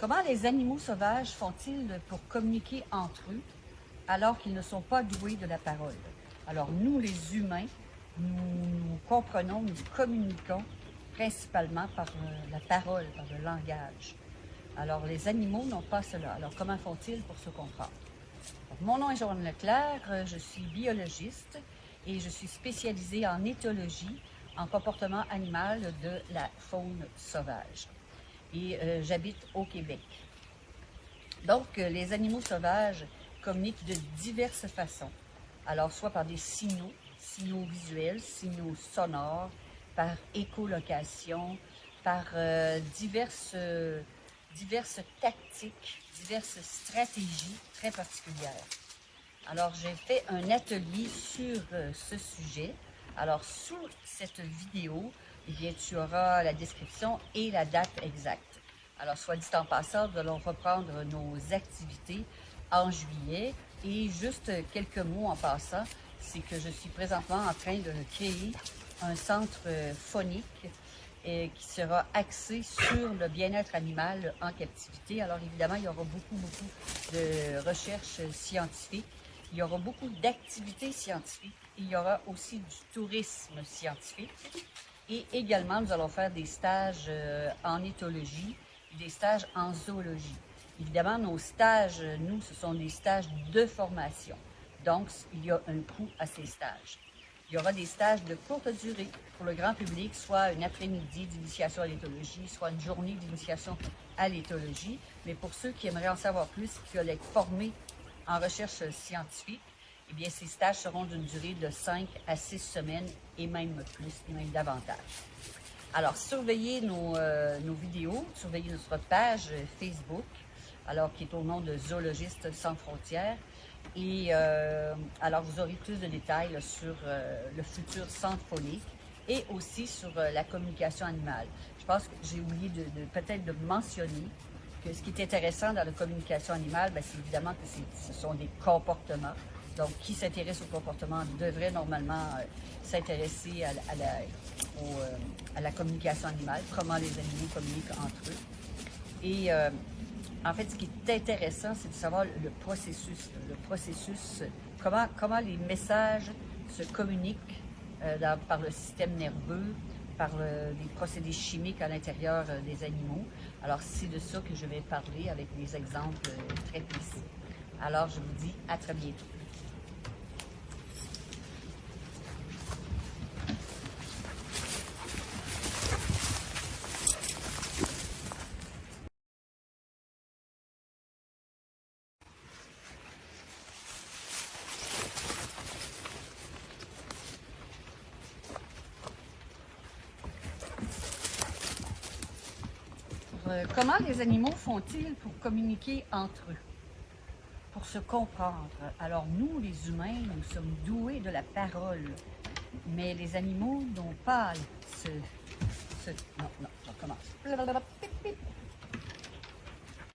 Comment les animaux sauvages font-ils pour communiquer entre eux alors qu'ils ne sont pas doués de la parole? Alors nous, les humains, nous comprenons, nous communiquons principalement par la parole, par le langage. Alors les animaux n'ont pas cela. Alors comment font-ils pour se comprendre? Donc, mon nom est Joanne Leclerc, je suis biologiste et je suis spécialisée en éthologie, en comportement animal de la faune sauvage. Et j'habite au Québec. Donc, les animaux sauvages communiquent de diverses façons. Alors, soit par des signaux visuels, signaux sonores, par écholocation, par diverses tactiques, diverses stratégies très particulières. Alors, j'ai fait un atelier sur ce sujet. Alors, sous cette vidéo, eh bien, tu auras la description et la date exacte. Alors, soit dit en passant, nous allons reprendre nos activités en juillet. Et juste quelques mots en passant, c'est que je suis présentement en train de créer un centre phonique qui sera axé sur le bien-être animal en captivité. Alors, évidemment, il y aura beaucoup de recherches scientifiques. Il y aura beaucoup d'activités scientifiques. Il y aura aussi du tourisme scientifique. Et également, nous allons faire des stages en éthologie et des stages en zoologie. Évidemment, nos stages, nous, ce sont des stages de formation. Donc, il y a un coût à ces stages. Il y aura des stages de courte durée pour le grand public, soit une après-midi d'initiation à l'éthologie, soit une journée d'initiation à l'éthologie. Mais pour ceux qui aimeraient en savoir plus, qui veulent être formés en recherche scientifique, eh bien, ces stages seront d'une durée de 5 à 6 semaines et même plus, et même davantage. Alors, surveillez nos vidéos, surveillez notre page Facebook, alors qui est au nom de Zoologistes sans frontières. Et alors, vous aurez plus de détails là, sur le futur centre phonique et aussi sur la communication animale. Je pense que j'ai oublié peut-être de mentionner que ce qui est intéressant dans la communication animale, c'est évidemment que ce sont des comportements. Donc, qui s'intéresse au comportement devrait normalement s'intéresser à la communication animale, comment les animaux communiquent entre eux. Et en fait, ce qui est intéressant, c'est de savoir le processus, comment les messages se communiquent par le système nerveux, par des procédés chimiques à l'intérieur des animaux. Alors, c'est de ça que je vais parler avec des exemples très précis. Alors, je vous dis à très bientôt. Comment les animaux font-ils pour communiquer entre eux, pour se comprendre? Alors nous, les humains, nous sommes doués de la parole, mais les animaux n'ont pas non, je recommence.